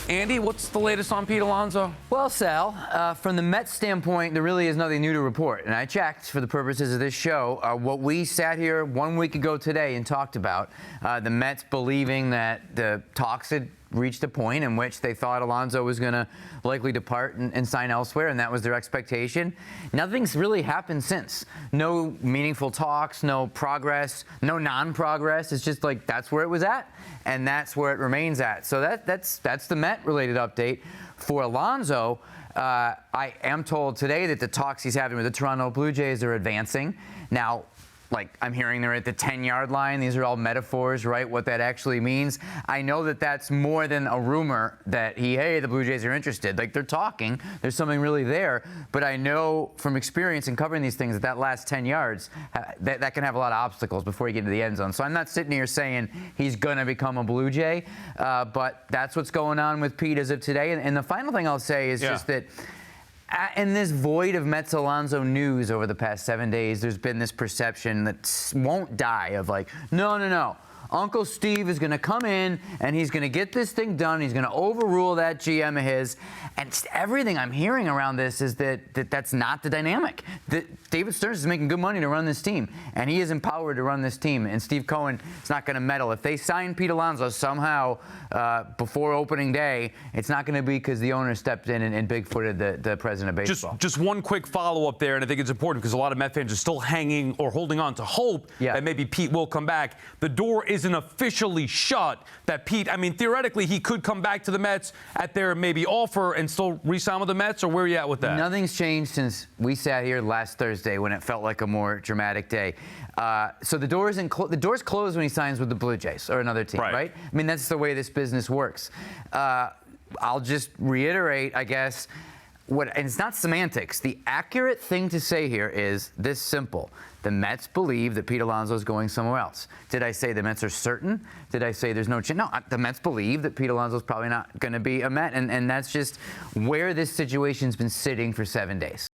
Andy, what's the latest on Pete Alonso? Well, Sal, from the Mets standpoint, there really is nothing new to report. And I checked for the purposes of this show what we sat here 1 week ago today and talked about. The Mets believing that the talks had reached a point in which they thought Alonso was going to likely depart and sign elsewhere, and that was their expectation. Nothing's really happened since. No meaningful talks, no progress, no non-progress. It's just like that's where it was at, and that's where it remains at. So that's the Met-related update. For Alonso, I am told today that the talks he's having with the Toronto Blue Jays are advancing. Now, I'm hearing they're at the 10-yard line. These are all metaphors, right? What that actually means. I know that that's more than a rumor that hey, the Blue Jays are interested. They're talking. There's something really there. But I know from experience in covering these things that last 10 yards, that can have a lot of obstacles before you get into the end zone. So I'm not sitting here saying he's going to become a Blue Jay. But that's what's going on with Pete as of today. And the final thing I'll say is just that in this void of Mets Alonso news over the past 7 days, there's been this perception that won't die of no. Uncle Steve is going to come in and he's going to get this thing done. He's going to overrule that GM of his. And everything I'm hearing around this is that's not the dynamic. David Stearns is making good money to run this team, and he is empowered to run this team. And Steve Cohen is not going to meddle. If they sign Pete Alonso somehow before opening day, it's not going to be because the owner stepped in and bigfooted the president of baseball. Just one quick follow-up there, and I think it's important because a lot of Met fans are still hanging or holding on to hope that maybe Pete will come back. The door isn't officially shut that Pete, theoretically, he could come back to the Mets at their maybe offer and still re-sign with the Mets, or where are you at with that? Nothing's changed since we sat here last Thursday when it felt like a more dramatic day. So the door's closed when he signs with the Blue Jays or another team, right? That's the way this business works. I'll just reiterate, I guess, and it's not semantics. The accurate thing to say here is this simple. The Mets believe that Pete Alonso is going somewhere else. Did I say the Mets are certain? Did I say there's no chance? No, the Mets believe that Pete Alonso is probably not going to be a Met, and that's just where this situation's been sitting for 7 days.